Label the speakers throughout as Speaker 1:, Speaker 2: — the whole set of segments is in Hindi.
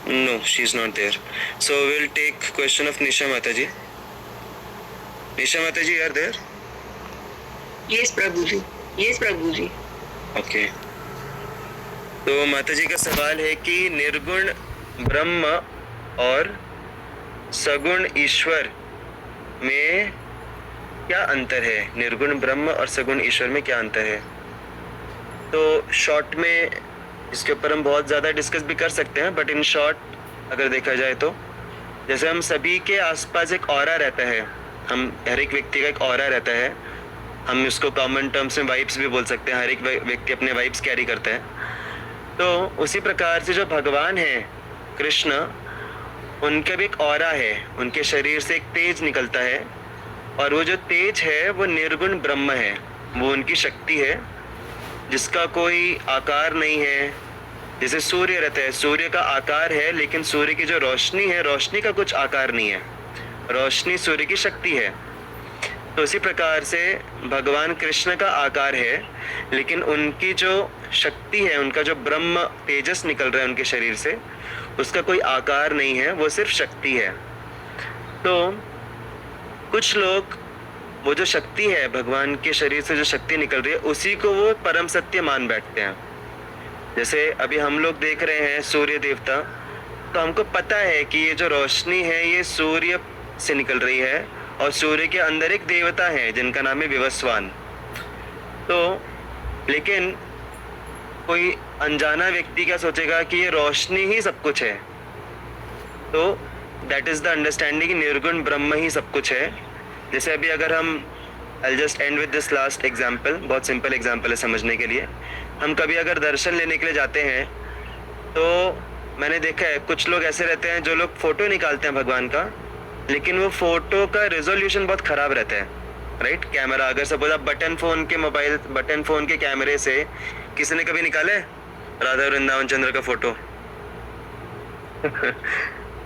Speaker 1: No, she's not there. So we'll take question of Nisha Mataji. Nisha Mataji, you are there?
Speaker 2: Yes, Prabhuji. Yes, Prabhuji.
Speaker 1: Okay. तो माताजी का सवाल है कि निर्गुण ब्रह्म और सगुण ईश्वर में क्या अंतर है? निर्गुण ब्रह्म और सगुण ईश्वर में क्या अंतर है? तो शॉर्ट में इसके ऊपर हम बहुत ज़्यादा डिस्कस भी कर सकते हैं, बट इन शॉर्ट अगर देखा जाए तो जैसे हम सभी के आसपास एक ऑरा रहता है, हम हर एक व्यक्ति का एक ऑरा रहता है, हम इसको कॉमन टर्म्स में वाइब्स भी बोल सकते हैं, हर एक व्यक्ति अपने वाइब्स कैरी करता है। तो उसी प्रकार से जो भगवान है कृष्ण, उनका भी एक ऑरा है, उनके शरीर से एक तेज निकलता है, और वो जो तेज है वो निर्गुण ब्रह्म है, वो उनकी शक्ति है जिसका कोई आकार नहीं है। जैसे सूर्य रहता है, सूर्य का आकार है, लेकिन सूर्य की जो रोशनी है, रोशनी का कुछ आकार नहीं है, रोशनी सूर्य की शक्ति है। तो इसी प्रकार से भगवान कृष्ण का आकार है, लेकिन उनकी जो शक्ति है, उनका जो ब्रह्म तेजस निकल रहा है उनके शरीर से, उसका कोई आकार नहीं है, वो सिर्फ शक्ति है। तो कुछ लोग वो जो शक्ति है, भगवान के शरीर से जो शक्ति निकल रही है, उसी को वो परम सत्य मान बैठते हैं। जैसे अभी हम लोग देख रहे हैं सूर्य देवता, तो हमको पता है कि ये जो रोशनी है ये सूर्य से निकल रही है, और सूर्य के अंदर एक देवता है जिनका नाम है विवस्वान। तो लेकिन कोई अनजाना व्यक्ति क्या सोचेगा कि ये रोशनी ही सब कुछ है। तो दैट इज द अंडरस्टैंडिंग, निर्गुण ब्रह्म ही सब कुछ है। जैसे अभी अगर हम I'll just end with this last example, बहुत सिंपल एग्जाम्पल है समझने के लिए। हम कभी अगर दर्शन लेने के लिए जाते हैं, तो मैंने देखा है कुछ लोग ऐसे रहते हैं जो लोग फोटो निकालते हैं भगवान का, लेकिन वो फोटो का रेजोल्यूशन बहुत खराब रहता है, राइट? कैमरा, अगर सपोज आप बटन फोन के कैमरे से किसी ने कभी निकाले राधा वृंदावन चंद्र का फोटो?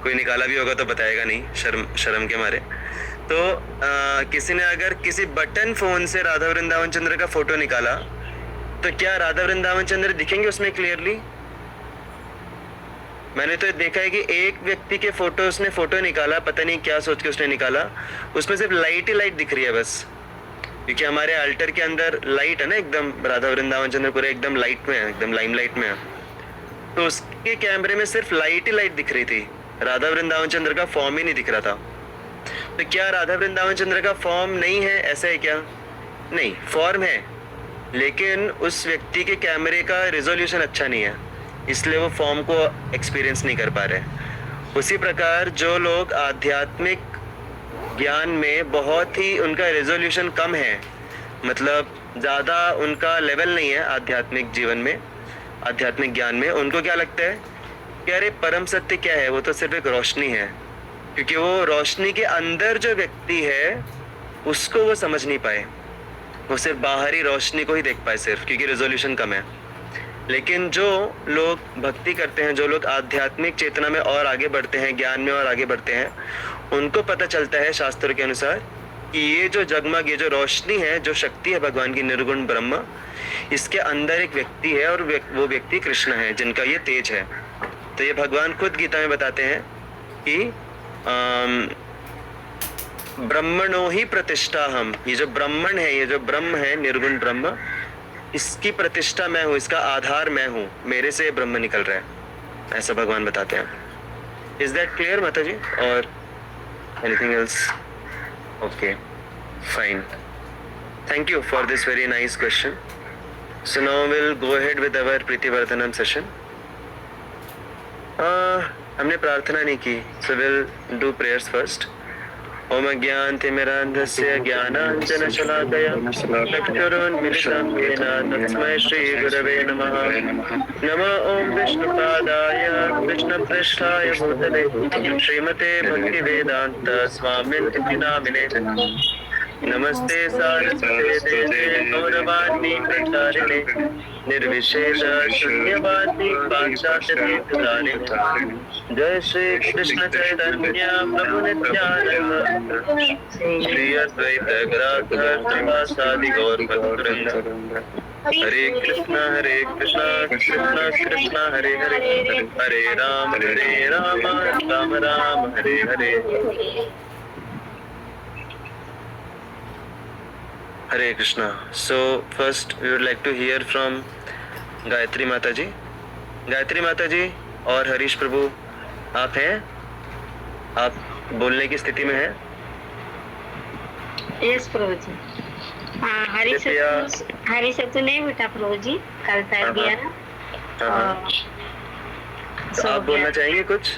Speaker 1: कोई निकाला भी होगा तो बताएगा नहीं, शर्म के मारे। तो किसी ने अगर किसी बटन फोन से राधा वृंदावन चंद्र का फोटो निकाला, तो क्या राधा वृंदावन चंद्र दिखेंगे उसमें क्लियरली? मैंने तो देखा है कि एक व्यक्ति के फोटो, उसने फोटो निकाला, पता नहीं क्या सोच के उसने निकाला, उसमें सिर्फ लाइट ही लाइट दिख रही है बस, क्योंकि हमारे अल्टर के अंदर लाइट है ना, एकदम राधा वृंदावन चंद्र पूरे एकदम लाइट में है, एकदम लाइमलाइट में है। तो उसके कैमरे में सिर्फ लाइट ही लाइट दिख रही थी, राधा वृंदावन चंद्र का फॉर्म ही नहीं दिख रहा था। तो क्या राधा वृंदावन चंद्र का फॉर्म नहीं है, ऐसा है क्या? नहीं, फॉर्म है, लेकिन उस व्यक्ति के कैमरे का रिजोल्यूशन अच्छा नहीं है, इसलिए वो फॉर्म को एक्सपीरियंस नहीं कर पा रहे। उसी प्रकार जो लोग आध्यात्मिक ज्ञान में बहुत ही उनका रिजोल्यूशन कम है, मतलब ज़्यादा उनका लेवल नहीं है आध्यात्मिक जीवन में, आध्यात्मिक ज्ञान में, उनको क्या लगता है कि अरे परम सत्य क्या है, वो तो सिर्फ एक रोशनी है, क्योंकि वो रोशनी के अंदर जो व्यक्ति है उसको वो समझ नहीं पाए, वो सिर्फ बाहरी रोशनी को ही देख पाए सिर्फ, क्योंकि रेजोल्यूशन कम है। लेकिन जो लोग भक्ति करते हैं, जो लोग आध्यात्मिक चेतना में और आगे बढ़ते हैं, ज्ञान में और आगे बढ़ते हैं, उनको पता चलता है शास्त्रों के अनुसार कि ये जो जगमग, ये जो रोशनी है, जो शक्ति है भगवान की निर्गुण ब्रह्म, इसके अंदर एक व्यक्ति है, और वो व्यक्ति कृष्ण है जिनका ये तेज है। तो ये भगवान खुद गीता में बताते हैं कि ब्रह्मणो ही प्रतिष्ठा हम, ये जो ब्राह्मण है, ये जो ब्रह्म है, निर्गुण ब्रह्म, इसकी प्रतिष्ठा मैं हूँ, इसका आधार मैं हूँ, मेरे से ब्रह्म निकल रहा है, ऐसा भगवान बताते हैं। इज दैट क्लियर माता जी, और anything else? Okay, fine, thank you for this very nice question. So now will go ahead with our Preetivardhanam session. हमने प्रार्थना नहीं की, so will do prayers first. ओम अज्ञानतिमिरान्धस्य ज्ञानाञ्जनशलाकया चक्षुरुन्मिलितं येन तस्मै श्रीगुरवे नमः। नमः ओं विष्णुपादाय कृष्णप्रेष्ठाय भूतले श्रीमते भक्तिवेदान्त स्वामिनिति नामिने। नमस्ते सारस्वते देवे गौरवाणी प्रचारिणे निर्विशेष शून्यवादी पाश्चात्यतीर्थधारिणे। जय श्री कृष्ण चैतन्य प्रभु नित्यानंद श्री अद्वैत गदाधर श्रीवासादि गौर भक्तवृंद। Hare Krishna Krishna Krishna Hare Hare, Hare Ram Ram Ram Hare Hare. Hare Krishna. So first we would like to hear from Gayatri माता जी। गायत्री माता जी और हरीश प्रभु, आप हैं? आप बोलने की स्थिति में हैं?
Speaker 2: यस प्रभु जी। हरी सत्तू नहीं बेटा प्रभु जी, कल तक गया ना।
Speaker 1: तो आप बोलना चाहेंगे कुछ?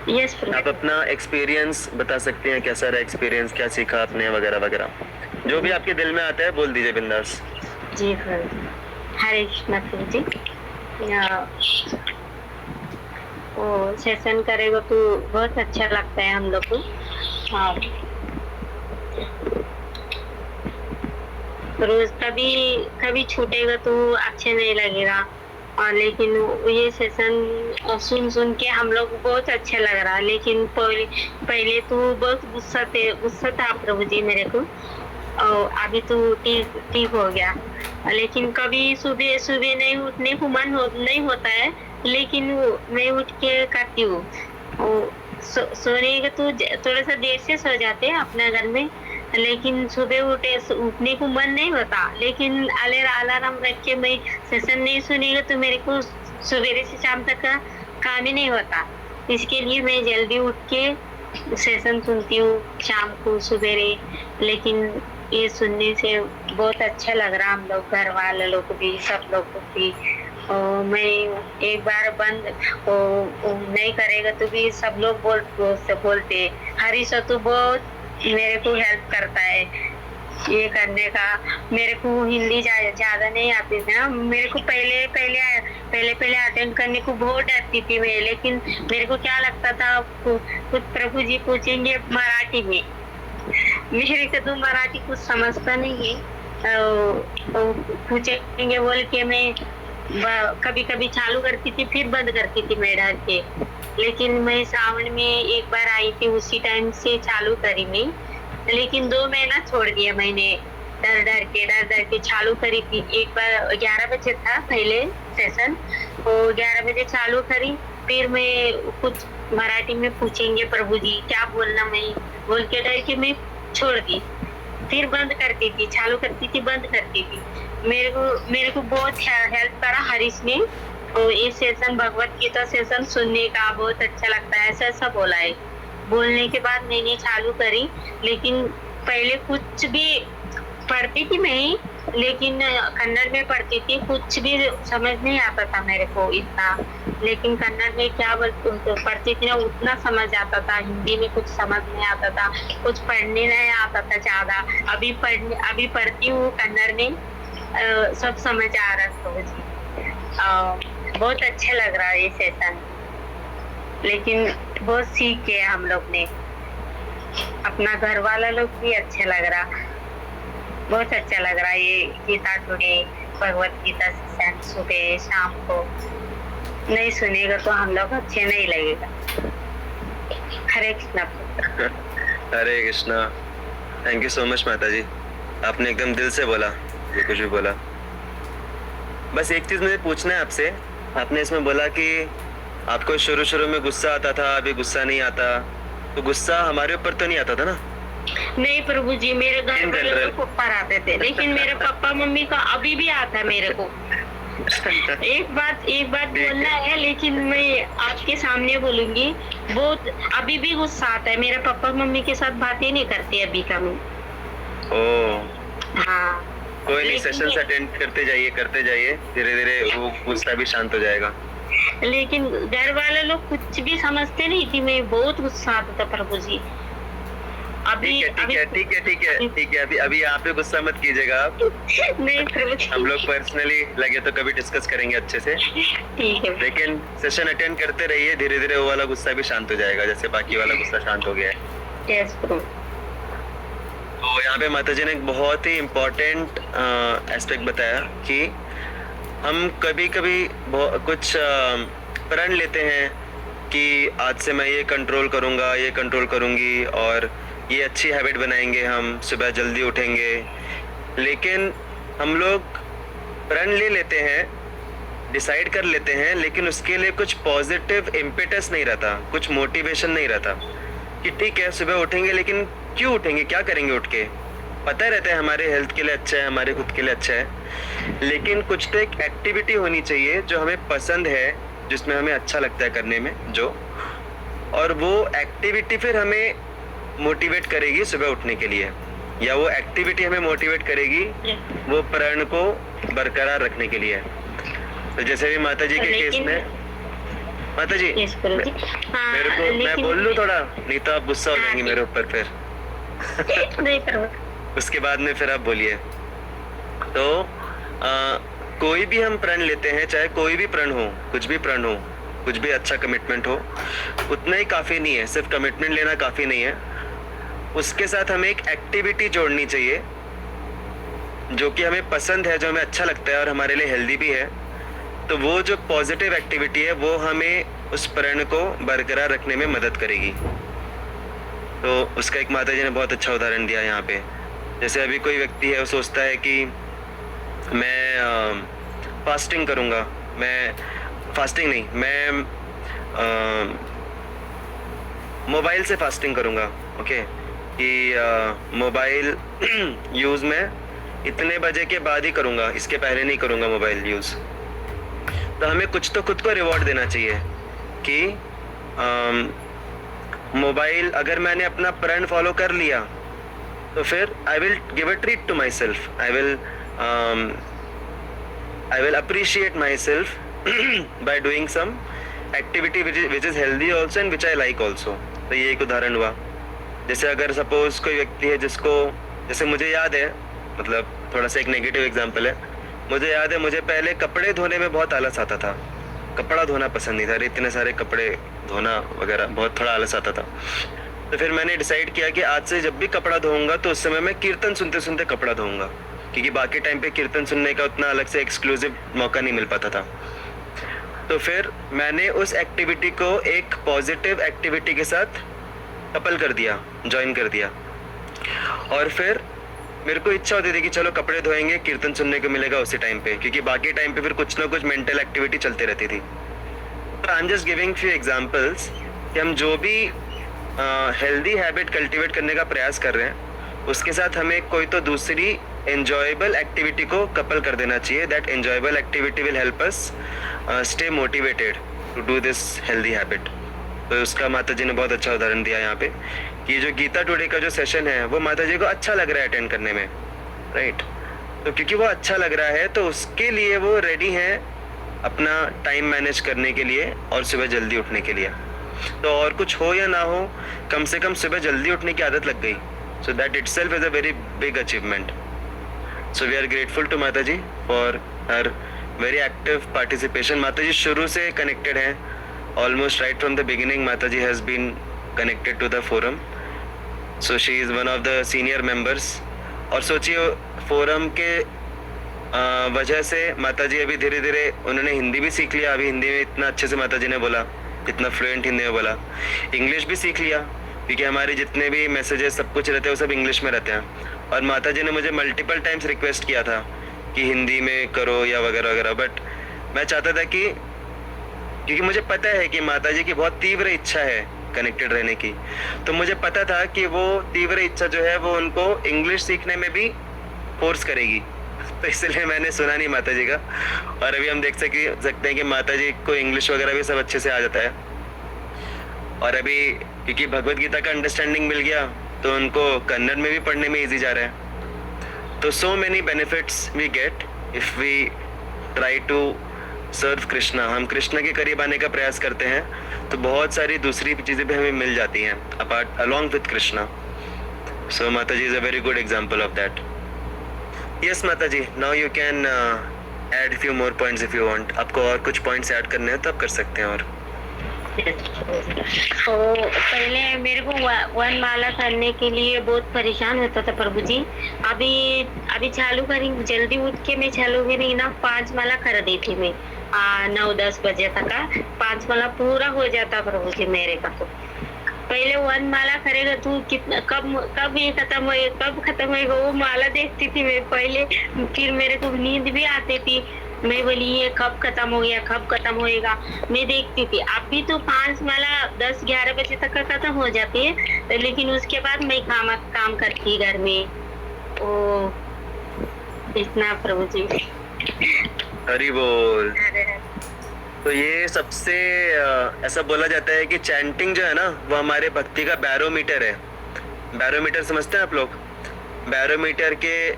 Speaker 2: यस प्रभु।
Speaker 1: आप अपना एक्सपीरियंस बता सकते हैं, कैसा रहा एक्सपीरियंस, क्या सीखा आपने वगैरह वगैरह, जो भी आपके दिल में आता है बोल दीजिए बिंदास।
Speaker 2: जी प्रभु जी। हरे कृष्णा प्रभु जी। वो सेशन करेगा तो बहुत अच्छा लगता है हम लोग को। हाँ, रोज कभी छूटेगा तो अच्छा नहीं लगेगा, और लेकिन ये सेशन सुन के हम लोग बहुत अच्छा लग रहा है। लेकिन पहले तो बहुत गुस्सा था प्रभु जी मेरे को, और अभी तो ठीक हो गया। लेकिन कभी सुबह नहीं उठने को नहीं होता है, लेकिन मैं उठ के करती हूँ। सोने का तो थोड़ा सा देर से सो जाते हैं अपने घर में, लेकिन सुबह उठने को मन नहीं होता। लेकिन अलार्म रख के मैं सेशन नहीं सुनेगा तो मेरे को सवेरे से शाम तक का काम ही नहीं होता। इसके लिए मैं जल्दी उठ के सेशन सुनती हूँ शाम को सवेरे। लेकिन ये सुनने से बहुत अच्छा लग रहा, हम लोग घर वाले लोग को भी, सब लोग को भी। मैं एक बार बंद नहीं करेगा तो भी सब लोग बोलते हरी सत्तू बहुत मेरे को हेल्प करता है ये करने का। मेरे को हिंदी ज्यादा नहीं आती थी ना, मेरे को पहले अटेंड करने को बहुत डरती थी मैं। लेकिन मेरे को क्या लगता था, कुछ प्रभु जी पूछेंगे मराठी में, मेरे को तो मराठी कुछ समझता नहीं है। पूछेंगे बोल के मैं कभी चालू करती थी, फिर बंद करती थी मैं डर के। लेकिन मैं श्रावण में एक बार आई थी, उसी टाइम से चालू करी मैं। लेकिन 2 महीना छोड़ दिया मैंने, डर के चालू करी थी। एक बार 11 बजे था पहले सेशन, तो 11 बजे चालू करी। फिर मैं कुछ मराठी में पूछेंगे प्रभु जी क्या बोलना, मैं बोल के डर के मैं छोड़ दी। फिर बंद करती थी, चालू करती थी, बंद करती थी। मेरे को बहुत हेल्प करा हरीश ने। तो ये सेशन भगवत गीता सेशन सुनने का बहुत अच्छा लगता है, ऐसा बोला है। बोलने के बाद मैंने चालू करी। लेकिन पहले कुछ भी पढ़ती थी मैं, लेकिन कन्नड़ में पढ़ती थी, कुछ भी समझ नहीं आता था मेरे को इतना। लेकिन कन्नड़ में क्या पढ़ती थी ना उतना समझ आता था, हिंदी में कुछ समझ नहीं आता था, कुछ पढ़ने नहीं आता था ज्यादा। अभी पढ़ती हूँ कन्नड़ में, सब समझ आ रहा है। बहुत अच्छा लग रहा है ये सेशन। लेकिन बहुत सीख के हम लोग ने, अपना घर वाला लोग भी अच्छा लग रहा, बहुत अच्छा लग रहा है ये गीता टुडे भगवत गीता सेशन सुबह शाम को। नहीं सुनेगा तो हम लोग अच्छे नहीं लगेगा। Hare Krishna.
Speaker 1: Hare Krishna. Thank you so much माता जी, आपने एकदम दिल से बोला जो कुछ भी बोला। बस एक चीज मुझे पूछना है आपसे, आपने इसमें बोला कि आपको शुरू में गुस्सा आता था, अभी गुस्सा नहीं आता। तो गुस्सा हमारे ऊपर तो नहीं आता था ना?
Speaker 2: नहीं प्रभु जी, मेरे घर में पप्पा आते थे, लेकिन मेरे पापा मम्मी का अभी भी आता मेरे को। एक बात बोलना है, लेकिन मैं आपके सामने बोलूंगी, बहुत अभी भी गुस्सा आता है। मेरे पापा मम्मी के साथ बातें नहीं करते अभी का मैं। हाँ,
Speaker 1: कोई नहीं, सेशंस अटेंड करते जाइए, धीरे धीरे वो गुस्सा भी शांत हो जाएगा।
Speaker 2: लेकिन घर वाले लोग कुछ भी समझते नहीं थी, मैं बहुत गुस्सा आता था प्रभु जी। ठीक है,
Speaker 1: अभी आप पे गुस्सा मत कीजिएगा आप।
Speaker 2: नहीं प्रभु जी,
Speaker 1: हम लोग पर्सनली लगे तो कभी डिस्कस करेंगे अच्छे से।
Speaker 2: ठीक है।
Speaker 1: लेकिन सेशन अटेंड करते रहिए, धीरे धीरे वो वाला गुस्सा भी शांत हो जाएगा, जैसे बाकी वाला गुस्सा शांत हो गया है।
Speaker 2: यस प्रभु।
Speaker 1: तो यहाँ पे माता जी ने एक बहुत ही इम्पोर्टेंट एस्पेक्ट बताया कि हम कभी कुछ प्रण लेते हैं कि आज से मैं ये कंट्रोल करूँगा, ये कंट्रोल करूँगी, और ये अच्छी हैबिट बनाएंगे, हम सुबह जल्दी उठेंगे। लेकिन हम लोग प्रण ले लेते हैं, डिसाइड कर लेते हैं, लेकिन उसके लिए कुछ पॉजिटिव इम्पेटस नहीं रहता, कुछ मोटिवेशन नहीं रहता कि ठीक है सुबह उठेंगे, लेकिन क्यों उठेंगे, क्या करेंगे उठ के। पता रहता है हमारे हेल्थ के लिए अच्छा है, हमारे खुद के लिए अच्छा है, लेकिन कुछ तो एक एक्टिविटी होनी चाहिए जो हमें पसंद है, जिसमें हमें अच्छा लगता है करने में जो, और वो एक्टिविटी फिर हमें मोटिवेट करेगी सुबह उठने के लिए, या वो एक्टिविटी हमें मोटिवेट करेगी वो प्रण को बरकरार रखने के लिए। तो जैसे भी माता जी के केस में, माता जी
Speaker 2: यस प्रभु जी। हाँ,
Speaker 1: मेरे को मैं
Speaker 2: लेकिन-
Speaker 1: बोल लूं थोड़ा, नहीं तो आप गुस्सा हो
Speaker 2: हाँ,
Speaker 1: जाएंगी
Speaker 2: ठीक।
Speaker 1: मेरे ऊपर फिर।
Speaker 2: नहीं प्रभु।
Speaker 1: उसके बाद में फिर आप बोलिए। तो कोई भी हम प्रण लेते हैं, चाहे कोई भी प्रण हो, कुछ भी प्रण हो, कुछ भी अच्छा कमिटमेंट हो, उतना ही काफी नहीं है, सिर्फ कमिटमेंट लेना काफी नहीं है, उसके साथ हमें एक एक्टिविटी जोड़नी चाहिए जो कि हमें पसंद है, जो हमें अच्छा लगता है और हमारे लिए हेल्दी भी है। तो वो जो पॉजिटिव एक्टिविटी है वो हमें उस प्रण को बरकरार रखने में मदद करेगी। तो उसका एक माता जी ने बहुत अच्छा उदाहरण दिया यहाँ पे। जैसे अभी कोई व्यक्ति है, वो सोचता है कि मैं फास्टिंग करूँगा, मैं फास्टिंग नहीं, मैं मोबाइल से फास्टिंग करूँगा, ओके, कि मोबाइल यूज़ में इतने बजे के बाद ही करूँगा, इसके पहले नहीं करूँगा मोबाइल यूज़। तो हमें कुछ तो खुद को रिवॉर्ड देना चाहिए कि मोबाइल, अगर मैंने अपना प्रण फॉलो कर लिया तो फिर I will give a treat to myself, I will appreciate myself by doing some activity which is healthy also and which I like also. तो ये एक उदाहरण हुआ। जैसे अगर सपोज कोई व्यक्ति है जिसको, जैसे मुझे याद है, मतलब थोड़ा सा एक नेगेटिव एग्जांपल है, मुझे याद है मुझे पहले कपड़े धोने में बहुत आलस आता था, कपड़ा धोना पसंद नहीं था, अरे इतने सारे कपड़े धोना वगैरह, बहुत थोड़ा आलस आता था। तो फिर मैंने डिसाइड किया कि आज से जब भी कपड़ा धोऊंगा तो उस समय मैं कीर्तन सुनते सुनते कपड़ा धोऊंगा, क्योंकि बाकी टाइम पे कीर्तन सुनने का उतना अलग से एक्सक्लूसिव मौका नहीं मिल पाता था। तो फिर मैंने उस एक्टिविटी को एक पॉजिटिव एक्टिविटी के साथ कपल कर दिया, ज्वाइन कर दिया, और फिर मेरे को इच्छा होती थी कि चलो कपड़े धोएंगे, कीर्तन सुनने को मिलेगा उसी टाइम पे, क्योंकि बाकी टाइम पे फिर कुछ ना कुछ मेंटल एक्टिविटी चलती रहती थी। तो I am just giving few examples कि हम जो भी हेल्दी हैबिट कल्टीवेट करने का प्रयास कर रहे हैं, उसके साथ हमें कोई तो दूसरी एंजॉयबल एक्टिविटी को कपल कर देना चाहिए। That enjoyable activity will help us stay motivated to do this healthy habit. तो उसका माता जी ने बहुत अच्छा उदाहरण दिया यहाँ पे कि जो गीता टुडे का जो सेशन है वो माता जी को अच्छा लग रहा है अटेंड करने में, राइट। तो क्योंकि वो अच्छा लग रहा है तो उसके लिए वो रेडी हैं अपना टाइम मैनेज करने के लिए और सुबह जल्दी उठने के लिए। तो और कुछ हो या ना हो, कम से कम सुबह जल्दी उठने की आदत लग गई। So that itself is a very big achievement. So we are grateful to माता जी for her very active participation. माता जी शुरू से कनेक्टेड हैं, almost right from the beginning Mataji has been connected to the forum, so she is one of the senior members। और सोचिए फोरम के वजह से माताजी अभी धीरे धीरे उन्होंने हिंदी भी सीख लिया, अभी हिंदी में इतना अच्छे से माताजी ने बोला, इतना फ्लुएंट हिंदी में बोला, इंग्लिश भी सीख लिया, क्योंकि हमारे जितने भी मैसेजेस सब कुछ रहते हैं वो सब इंग्लिश में रहते हैं। और माताजी ने मुझे मल्टीपल टाइम्स रिक्वेस्ट किया था कि हिंदी में करो या वगैरह वगैरह, बट मैं चाहता था कि, क्योंकि मुझे पता है कि माताजी की बहुत तीव्र इच्छा है कनेक्टेड रहने की, तो मुझे पता था कि वो तीव्र इच्छा जो है वो उनको इंग्लिश सीखने में भी फोर्स करेगी। तो इसलिए मैंने सुना नहीं माताजी का। और अभी हम देख सकते हैं कि माताजी को इंग्लिश वगैरह भी सब अच्छे से आ जाता है। और अभी क्योंकि भगवत गीता का अंडरस्टैंडिंग मिल गया तो उनको कन्नड़ में भी पढ़ने में ईजी जा रहा है। तो so many benefits we get if we try to serve Krishna. हम कृष्ण के करीब आने का प्रयास करते हैं तो बहुत सारी दूसरी चीज़ें भी हमें मिल जाती हैं apart along with Krishna. So माता जी is a very good example of that. Yes माता जी, now you can add few more points if you want. आपको और कुछ पॉइंट्स ऐड करने हैं तो आप कर सकते हैं। और
Speaker 2: तो पहले मेरे को वन माला करने के लिए बहुत परेशान होता था प्रभु जी। अभी चालू करी, जल्दी उठ के मैं चालू करी ना, 5 माला कर दी थी मैं 9-10 बजे तक का 5 माला पूरा हो जाता प्रभु जी मेरे का। तो पहले 1 माला करेगा तू कितना कब ये खत्म होएगा वो माला देखती थी मैं पहले, फिर मेरे को नींद भी आती थी, मैं बोली ये कब खत्म हो गया, कब खत्म होएगा, मैं देखती थी। अभी तो 5 माला 10-11 बजे तक का खत्म हो जाती है, लेकिन उसके बाद मैं काम करती घर में। ओ इतना प्रभु जी।
Speaker 1: हरि बोल। तो ये सबसे ऐसा बोला जाता है कि चैंटिंग जो है ना वो हमारे भक्ति का बैरोमीटर है। बैरोमीटर समझते हैं आप लोग? बैरोमीटर के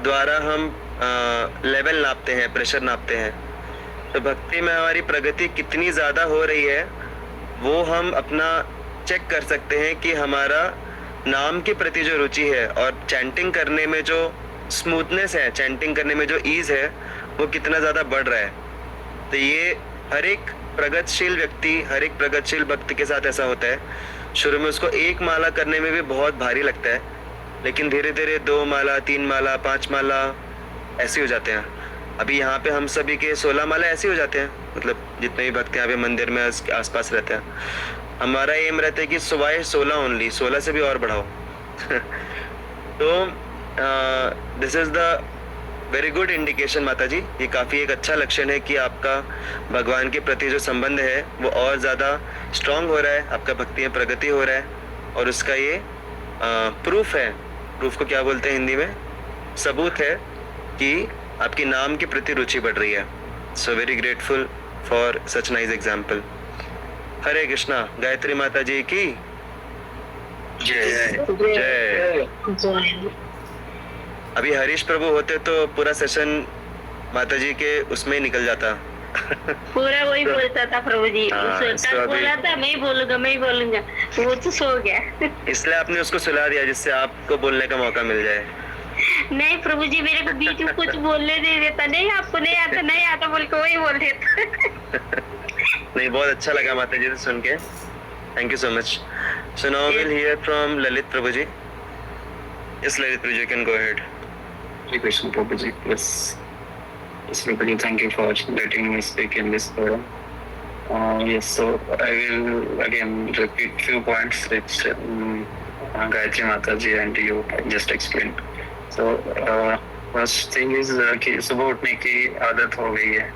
Speaker 1: द्वारा हम लेवल नापते हैं, प्रेशर नापते हैं। तो भक्ति में हमारी प्रगति कितनी ज़्यादा हो रही है वो हम अपना चेक कर सकते हैं कि हमारा नाम के प्रति जो रुचि है और चैंटिंग करने में जो स्मूथनेस है, चैंटिंग करने में जो ईज है वो कितना ज़्यादा बढ़ रहा है। तो ये हर एक प्रगतिशील व्यक्ति, हर एक प्रगतिशील भक्त के साथ ऐसा होता है। शुरू में उसको 1 माला करने में भी बहुत भारी लगता है, लेकिन धीरे धीरे 2 माला, 3 माला, 5 माला ऐसे हो जाते हैं। अभी यहाँ पे हम सभी के 16 माला ऐसे हो जाते हैं, मतलब जितने भी भक्त यहाँ पे मंदिर में आसपास रहते हैं। हमारा एम रहता है कि सुबह 16 ओनली, 16 से भी और बढ़ाओ। तो this is the very good indication माता जी। ये काफ़ी एक अच्छा लक्षण है कि आपका भगवान के प्रति जो संबंध है वो और ज़्यादा स्ट्रांग हो रहा है, आपका भक्ति में प्रगति हो रहा है। और उसका ये प्रूफ है। प्रूफ को क्या बोलते हैं हिंदी में? सबूत है कि आपकी नाम के प्रति रुचि बढ़ रही है। So very grateful for such nice example. Hare Krishna. Gayatri माता जी की जय जय। अभी हरीश प्रभु होते तो पूरा सेशन माता जी के उसमें ही निकल जाता।
Speaker 2: पूरा वही बोलता था प्रभु जी। बोला था मैं ही बोलूंगा, वो तो सो गया।
Speaker 1: इसलिए आपने उसको सुला दिया जिससे आपको बोलने का मौका मिल जाए।
Speaker 2: नहीं प्रभु जी मेरे को बीच में कुछ बोलने नहीं देता, नहीं आपको नहीं आता बोल के वही बोल देता।
Speaker 1: नहीं, बहुत अच्छा लगा माता जी से सुन के। Thank you so much. So now will hear from Lalit Prabhu ji. Yes Lalit Prabhu ji, you can go ahead.
Speaker 3: Hare Krishna Prabhuji. Yes, Prabhuji, thank you for letting me speak in this forum. Yes, so I will again repeat few points which Gayatri Mataji and you just explained. So first thing is कि सुबह उठने की आदत हो गई है।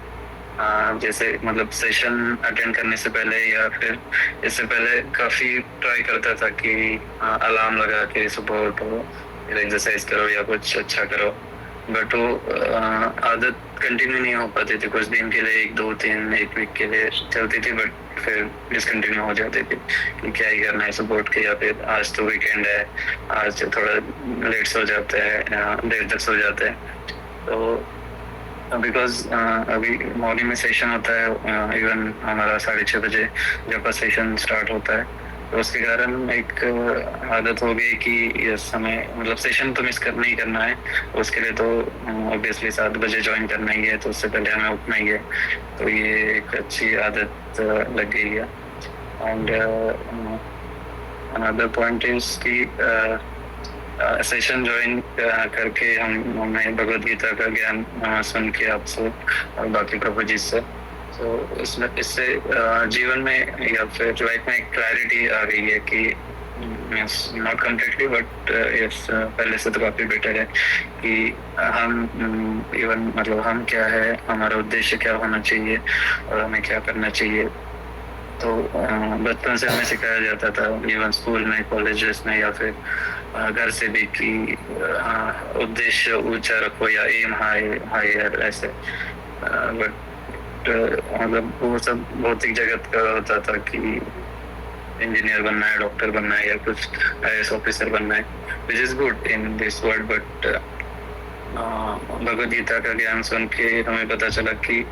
Speaker 3: जैसे मतलब सेशन अटेंड करने से पहले या फिर इससे पहले काफ़ी ट्राई करता था कि अलार्म लगा के सुबह उठो, एक्सरसाइज करो या कुछ अच्छा करो, बट वो आदत कंटिन्यू नहीं हो पाती थी। कुछ दिन के लिए 1, 2, 3 एक वीक के लिए चलती थी, बट फिर डिसकंटिन्यू हो जाती थी कि क्या ही करना है सुबह उठ के, या फिर आज तो वीकेंड है, आज थोड़ा लेट सो जाते हैं, देर तक सो जाते हैं। तो बिकॉज अभी मॉर्निंग में सेशन होता है, इवन हमारा 6:30 बजे जब का सेशन स्टार्ट होता है, तो उसके कारण एक आदत हो गई कि इस समय मतलब सेशन तो मिस करना ही करना है। उसके लिए तो ऑब्वियसली 7 बजे ज्वाइन करना ही है, तो उससे पहले हमें उठना ही है। तो ये एक अच्छी आदत लग गई है। एंड अनदर पॉइंट इज कि सेशन ज्वाइन करके हमने भगवद गीता का ज्ञान सुन के आपसे और बाकी प्रभु जी से, तो इससे जीवन में या फिर लाइफ में एक क्लैरिटी आ गई है कि नॉट कम्प्लीटली बट यस पहले से तो काफ़ी बेटर है कि हम इवन मतलब हम क्या है, हमारा उद्देश्य क्या होना चाहिए और हमें क्या करना चाहिए। तो बचपन से हमें सिखाया जाता था, इवन स्कूल में, कॉलेजेस में या फिर घर से भी कि उद्देश्य ऊंचा रखो या एम हायर ऐसे, बट मतलब वो सब भौतिक जगत का होता था कि इंजीनियर बनना है, डॉक्टर बनना है या कुछ IAS ऑफिसर बनना है, which is good in this world. But Bhagavad Gita का ज्ञान सुन के हमें पता चला कि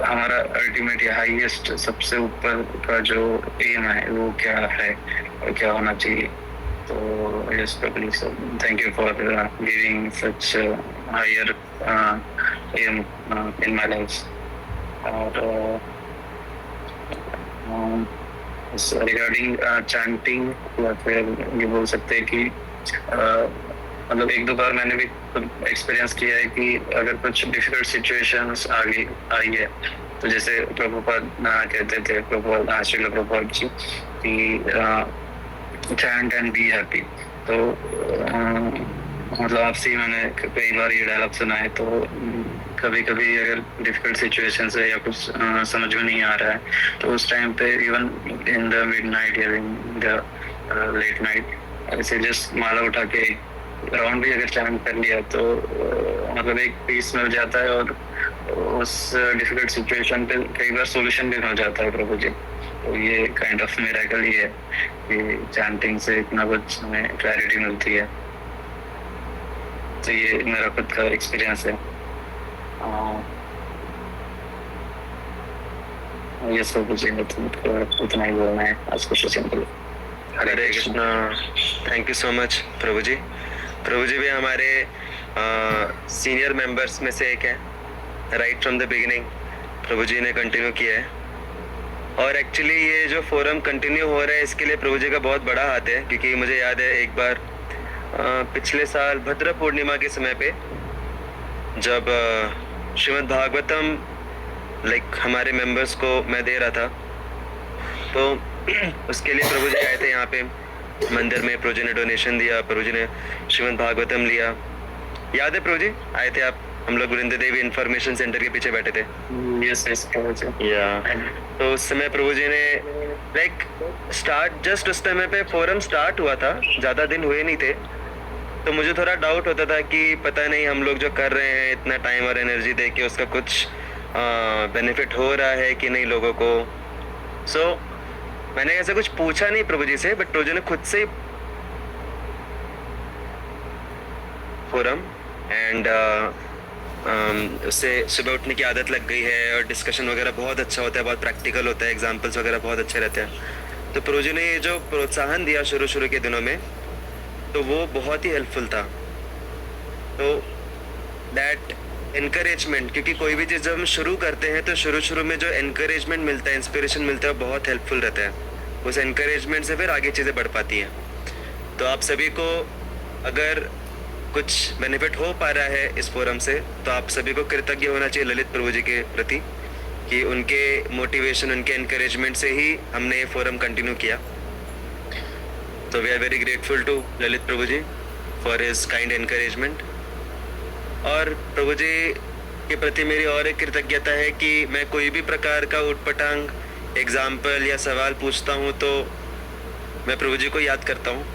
Speaker 3: हमारा अल्टीमेट या हाईएस्ट सबसे ऊपर का जो एम है वो क्या है और क्या होना चाहिए। तो yes Prabhu, so thank you for giving such higher aim in my life. और रिगार्डिंग चैंटिंग या फिर ये बोल सकते हैं कि मतलब एक दो बार मैंने भी एक्सपीरियंस किया है कि अगर कुछ डिफिकल्ट सिचुएशंस आई है, तो जैसे प्रभुपाद कहते थे, प्रभुपाद श्रील प्रभुपाद जी कि चैंट एंड बी हैप्पी। तो मतलब आपसे ही मैंने कई बार ये डायलॉग सुना है। तो कभी कभी अगर डिफिकल्ट सिचुएशंस है या कुछ समझ में नहीं आ रहा है, तो उस टाइम पे इवन इन द मिडनाइट या इन द लेट नाइट ऐसे जस्ट माला उठा के राउंड भी अगर चैंट कर लिया तो मतलब एक पीस मिल जाता है और उस डिफिकल्ट सिचुएशन पे कई बार सॉल्यूशन भी मिल जाता है प्रभु जी। तो ये काइंड ऑफ मिरेकल ही है कि चैंटिंग से इतना कुछ हमें क्लैरिटी मिलती है। तो ये मेरा खुद का एक्सपीरियंस है। ये सब कुछ उतना ही बोलना है आज को simple.
Speaker 1: Hare Krishna. Thank you so much प्रभु जी। प्रभु जी भी हमारे सीनियर मेंबर्स में से एक है। राइट फ्रॉम द बिगिनिंग प्रभु जी ने कंटिन्यू किया है, और एक्चुअली ये जो फोरम कंटिन्यू हो रहा है इसके लिए प्रभु जी का बहुत बड़ा हाथ है। क्योंकि मुझे याद है एक बार पिछले साल भद्र पूर्णिमा के समय पे जब श्रीमद् भागवतम हमारे मेंबर्स को मैं दे रहा था, तो उसके लिए प्रभु जी आए थे यहाँ पे मंदिर में। प्रभु जी ने डोनेशन दिया, प्रभु जी ने श्रीमद् भागवतम लिया। याद है प्रभु जी आए थे आप? हम लोग वृंदा देवी इंफॉर्मेशन सेंटर के पीछे बैठे थे।
Speaker 3: यस
Speaker 1: या तो उस समय प्रभु जी ने स्टार्ट जस्ट उस समय पे फोरम स्टार्ट हुआ था, ज़्यादा दिन हुए नहीं थे। तो मुझे थोड़ा डाउट होता था कि पता नहीं हम लोग जो कर रहे हैं इतना टाइम और एनर्जी दे के उसका कुछ बेनिफिट हो रहा है कि नहीं लोगों को। सो मैंने ऐसा कुछ पूछा नहीं प्रभु जी से, बट प्रभु जी ने खुद से फोरम एंड उससे सुबह उठने की आदत लग गई है, और डिस्कशन वगैरह बहुत अच्छा होता है, बहुत प्रैक्टिकल होता है, एग्जाम्पल्स वगैरह बहुत अच्छे रहते हैं। तो प्रभु जी ने ये जो प्रोत्साहन दिया शुरू के दिनों में, तो वो बहुत ही हेल्पफुल था। तो दैट इनकरेजमेंट, क्योंकि कोई भी चीज़ जब हम शुरू करते हैं तो शुरू में जो इनकरेजमेंट मिलता है, इंस्पिरेशन मिलता है, वो बहुत हेल्पफुल रहता है। उस इनकरेजमेंट से फिर आगे चीज़ें बढ़ पाती हैं। तो आप सभी को अगर कुछ बेनिफिट हो पा रहा है इस फोरम से, तो आप सभी को कृतज्ञ होना चाहिए ललित प्रभु जी के प्रति कि उनके मोटिवेशन, उनके इनकरेजमेंट से ही हमने ये फोरम कंटिन्यू किया। तो we are very grateful to Lalit Prabhu ji for his kind encouragement. और प्रभु जी के प्रति मेरी और एक कृतज्ञता है कि मैं कोई भी प्रकार का उटपटांग एग्जाम्पल या सवाल पूछता हूँ तो मैं प्रभु जी को याद करता हूँ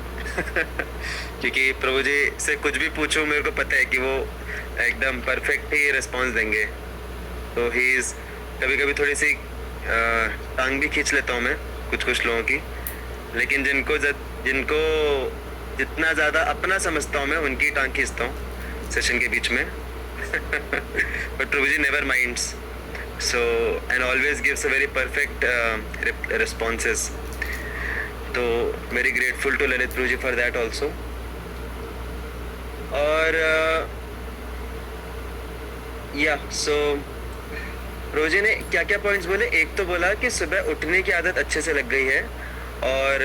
Speaker 1: क्योंकि प्रभु जी से कुछ भी पूछूं मेरे को पता है कि वो एकदम परफेक्ट ही रिस्पॉन्स देंगे। तो ही इज़ कभी थोड़ी सी टांग भी खींच लेता हूँ मैं कुछ लोगों की, लेकिन जिनको जितना ज़्यादा अपना समझता हूँ मैं उनकी टांग खींचता हूँ सेशन के बीच में बट प्रभु जी never minds, so and always gives a very perfect responses. तो very grateful to Lalit Prabhu ji for that also. और या सो प्रभु जी ने क्या क्या पॉइंट्स बोले। एक तो बोला कि सुबह उठने की आदत अच्छे से लग गई है, और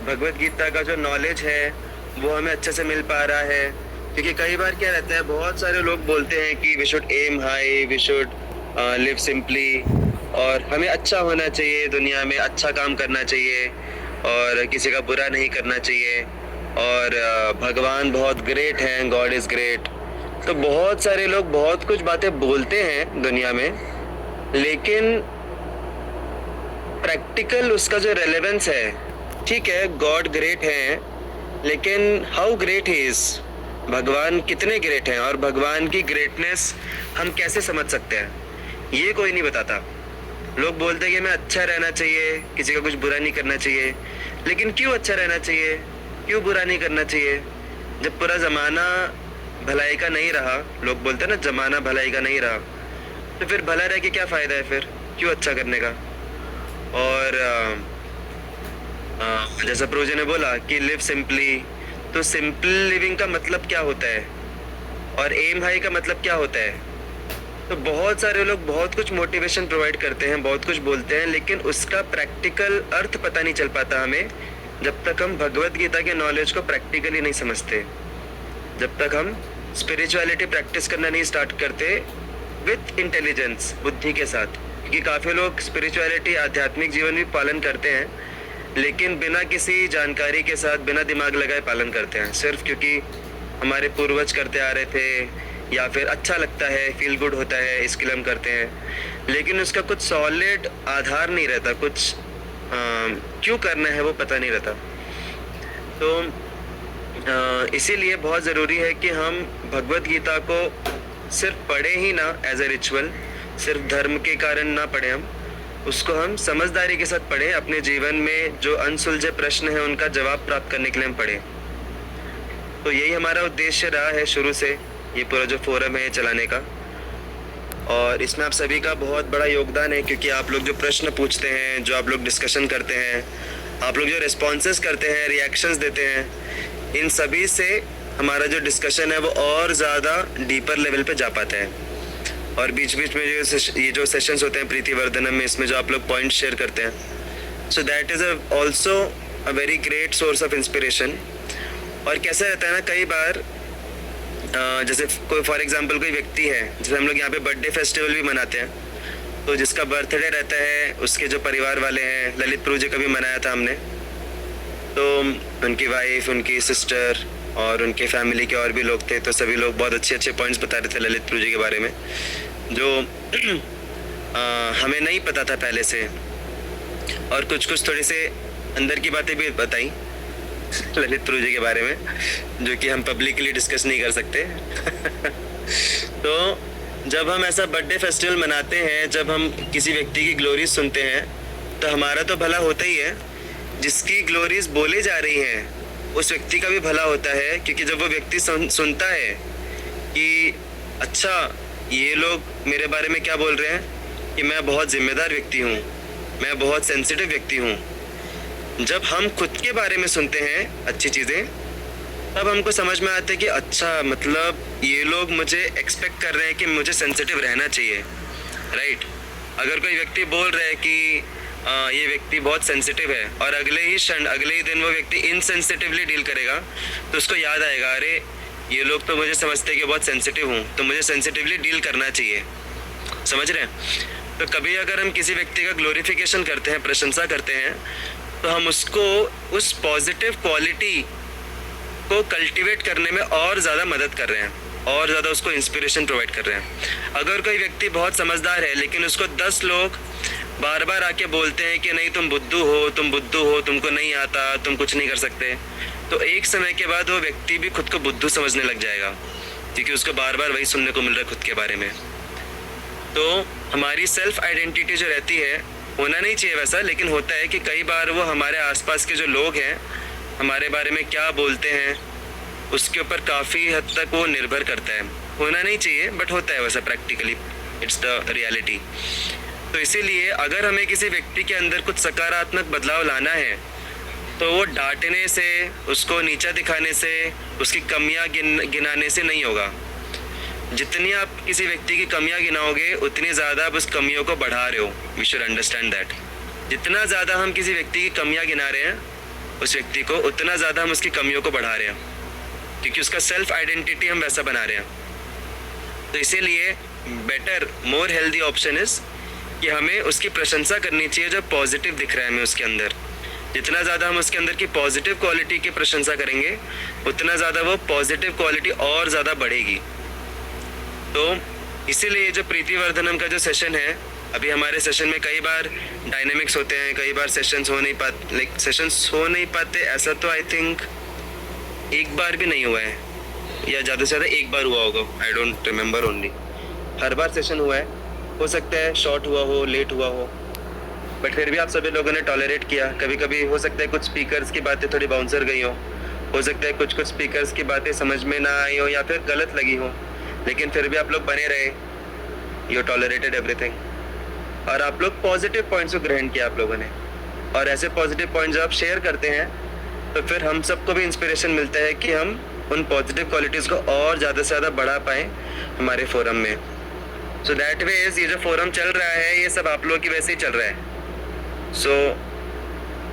Speaker 1: भगवत गीता का जो नॉलेज है वो हमें अच्छे से मिल पा रहा है। क्योंकि कई बार क्या रहता है, बहुत सारे लोग बोलते हैं कि we should aim high, we should live simply, और हमें अच्छा होना चाहिए, दुनिया में अच्छा काम करना चाहिए और किसी का बुरा नहीं करना चाहिए, और भगवान बहुत ग्रेट हैं, गॉड इज़ ग्रेट। तो बहुत सारे लोग बहुत कुछ बातें बोलते हैं दुनिया में, लेकिन प्रैक्टिकल उसका जो रेलेवेंस है, ठीक है गॉड ग्रेट है, लेकिन हाउ ग्रेट ही इज़, भगवान कितने ग्रेट हैं और भगवान की ग्रेटनेस हम कैसे समझ सकते हैं, ये कोई नहीं बताता। लोग बोलते हैं कि हमें अच्छा रहना चाहिए, किसी का कुछ बुरा नहीं करना चाहिए, लेकिन क्यों अच्छा रहना चाहिए, क्यों बुरा नहीं करना चाहिए? जब पूरा ज़माना भलाई का नहीं रहा, लोग बोलते हैं ना ज़माना भलाई का नहीं रहा, तो फिर भला रह के क्या फ़ायदा है, फिर क्यों अच्छा करने का? और जैसा प्रभु जी ने बोला कि लिव सिंपली, तो सिंपल लिविंग का मतलब क्या होता है और एम हाई का मतलब क्या होता है? तो बहुत सारे लोग बहुत कुछ मोटिवेशन प्रोवाइड करते हैं, बहुत कुछ बोलते हैं, लेकिन उसका प्रैक्टिकल अर्थ पता नहीं चल पाता हमें जब तक हम भगवत गीता के नॉलेज को प्रैक्टिकली नहीं समझते, जब तक हम स्पिरिचुअलिटी प्रैक्टिस करना नहीं स्टार्ट करते विथ इंटेलिजेंस, बुद्धि के साथ। क्योंकि काफ़ी लोग स्पिरिचुअलिटी, आध्यात्मिक जीवन भी पालन करते हैं, लेकिन बिना किसी जानकारी के साथ, बिना दिमाग लगाए पालन करते हैं, सिर्फ क्योंकि हमारे पूर्वज करते आ रहे थे या फिर अच्छा लगता है, फील गुड होता है, इसके लिए हम करते हैं। लेकिन उसका कुछ सॉलिड आधार नहीं रहता, कुछ क्यों करना है वो पता नहीं रहता। तो इसीलिए बहुत ज़रूरी है कि हम भगवत गीता को सिर्फ पढ़े ही ना एज ए रिचुअल, सिर्फ धर्म के कारण ना पढ़ें, हम उसको हम समझदारी के साथ पढ़ें। अपने जीवन में जो अनसुलझे प्रश्न हैं उनका जवाब प्राप्त करने के लिए हम पढ़ें। तो यही हमारा उद्देश्य रहा है शुरू से, ये पूरा जो फोरम है चलाने का। और इसमें आप सभी का बहुत बड़ा योगदान है, क्योंकि आप लोग जो प्रश्न पूछते हैं, जो आप लोग डिस्कशन करते हैं, आप लोग जो रिस्पॉन्सेस करते हैं, रिएक्शंस देते हैं, इन सभी से हमारा जो डिस्कशन है वो और ज़्यादा डीपर लेवल पे जा पाता है। और बीच बीच में ये जो सेशंस होते हैं प्रीति वर्धनम में, इसमें जो आप लोग पॉइंट शेयर करते हैं, so that is also a very great source of inspiration. और कैसा रहता है ना, कई बार जैसे कोई फॉर एग्जांपल कोई व्यक्ति है, जैसे हम लोग यहाँ पे बर्थडे फेस्टिवल भी मनाते हैं, तो जिसका बर्थडे रहता है, उसके जो परिवार वाले हैं, ललित प्रभु जी का भी मनाया था हमने, तो उनकी वाइफ, उनकी सिस्टर और उनके फैमिली के और भी लोग थे, तो सभी लोग बहुत अच्छे अच्छे पॉइंट्स बता रहे थे ललित प्रभु जी के बारे में, जो हमें नहीं पता था पहले से। और कुछ कुछ थोड़ी से अंदर की बातें भी बताई ललित प्रभु जी के बारे में, जो कि हम पब्लिकली डिस्कस नहीं कर सकते। तो जब हम ऐसा बर्थडे फेस्टिवल मनाते हैं, जब हम किसी व्यक्ति की ग्लोरीज सुनते हैं, तो हमारा तो भला होता ही है, जिसकी ग्लोरीज बोली जा रही हैं उस व्यक्ति का भी भला होता है। क्योंकि जब वो व्यक्ति सुनता है कि अच्छा ये लोग मेरे बारे में क्या बोल रहे हैं, कि मैं बहुत जिम्मेदार व्यक्ति हूँ, मैं बहुत सेंसिटिव व्यक्ति हूँ, जब हम खुद के बारे में सुनते हैं अच्छी चीज़ें, तब हमको समझ में आता है कि अच्छा मतलब ये लोग मुझे एक्सपेक्ट कर रहे हैं कि मुझे सेंसिटिव रहना चाहिए, राइट। अगर कोई व्यक्ति बोल रहा है कि ये व्यक्ति बहुत सेंसिटिव है, और अगले ही क्षण, अगले ही दिन वो व्यक्ति इनसेंसिटिवली डील करेगा, तो उसको याद आएगा, अरे ये लोग तो मुझे समझते हैं कि बहुत सेंसिटिव हूँ, तो मुझे सेंसिटिवली डील करना चाहिए। समझ रहे हैं। तो कभी अगर हम किसी व्यक्ति का ग्लोरिफिकेशन करते हैं, प्रशंसा करते हैं, तो हम उसको उस पॉजिटिव क्वालिटी को कल्टीवेट करने में और ज़्यादा मदद कर रहे हैं, और ज़्यादा उसको इंस्पिरेशन प्रोवाइड कर रहे हैं। अगर कोई व्यक्ति बहुत समझदार है, लेकिन उसको 10 लोग बार बार आके बोलते हैं कि नहीं तुम बुद्धू हो, तुमको नहीं आता, तुम कुछ नहीं कर सकते, तो एक समय के बाद वो व्यक्ति भी खुद को बुद्धू समझने लग जाएगा, क्योंकि उसको बार बार वही सुनने को मिल रहा है खुद के बारे में। तो हमारी सेल्फ आइडेंटिटी जो रहती है, होना नहीं चाहिए वैसा, लेकिन होता है कि कई बार वो हमारे आसपास के जो लोग हैं हमारे बारे में क्या बोलते हैं उसके ऊपर काफ़ी हद तक वो निर्भर करता है। होना नहीं चाहिए बट होता है वैसा, प्रैक्टिकली इट्स द रियलिटी। तो इसीलिए अगर हमें किसी व्यक्ति के अंदर कुछ सकारात्मक बदलाव लाना है, तो वो डांटने से, उसको नीचा दिखाने से, उसकी कमियां गिनाने से नहीं होगा। जितनी आप किसी व्यक्ति की कमियां गिनाओगे, उतनी ज़्यादा आप उस कमियों को बढ़ा रहे हो। We should understand that. जितना ज़्यादा हम किसी व्यक्ति की कमियां गिना रहे हैं उस व्यक्ति को, उतना ज़्यादा हम उसकी कमियों को बढ़ा रहे हैं, क्योंकि उसका सेल्फ आइडेंटिटी हम वैसा बना रहे हैं। तो इसीलिए better, more healthy option is कि हमें उसकी प्रशंसा करनी चाहिए जो पॉजिटिव दिख रहा है हमें उसके अंदर। जितना ज़्यादा हम उसके अंदर की पॉजिटिव क्वालिटी की प्रशंसा करेंगे, उतना ज़्यादा वो पॉजिटिव क्वालिटी और ज़्यादा बढ़ेगी। तो इसीलिए जो प्रीति वर्धनम का जो सेशन है, अभी हमारे सेशन में कई बार डायनेमिक्स होते हैं, कई बार सेशंस हो नहीं पाते, ऐसा तो आई थिंक एक बार भी नहीं हुआ है, या ज़्यादा से ज़्यादा एक बार हुआ होगा, I don't remember only. Her bar session हुआ है, हो सकता है शॉर्ट हुआ हो, लेट हुआ हो, बट फिर भी आप सभी लोगों ने टॉलरेट किया। कभी कभी हो सकता है कुछ स्पीकर्स की बातें थोड़ी बाउंसर गई हो सकता है कुछ स्पीकर्स की बातें समझ में ना आई हो या फिर गलत लगी हो, लेकिन फिर भी आप लोग बने रहे, यू टॉलरेटेड एवरीथिंग, और आप लोग पॉजिटिव पॉइंट्स को ग्रहण किया आप लोगों ने। और ऐसे पॉजिटिव पॉइंट्स जब आप शेयर करते हैं, तो फिर हम सबको भी इंस्पिरेशन मिलता है कि हम उन पॉजिटिव क्वालिटीज़ को और ज़्यादा से ज़्यादा बढ़ा पाएँ हमारे फोरम में। सो दैट वेज ये जो फोरम चल रहा है, ये सब आप लोगों की वैसे ही चल रहा है। So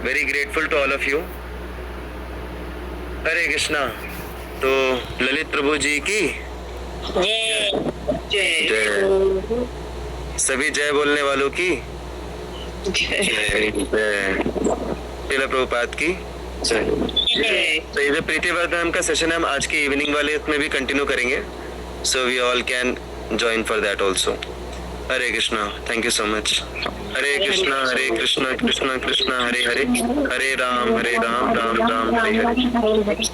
Speaker 1: very grateful to all of you. Hare Krishna. तो ललित प्रभु जी की जय। सभी जय बोलने वालों की जय। श्रील प्रभुपाद की जय। तो ये जो प्रीति वर्धन का सेशन है हम आज की इवनिंग वाले इसमें भी कंटिन्यू करेंगे, so we all can join for that also. Hare Krishna, thank you so much. Hare Krishna Krishna Krishna Hare Hare, Hare Ram Ram Ram Hare Hare.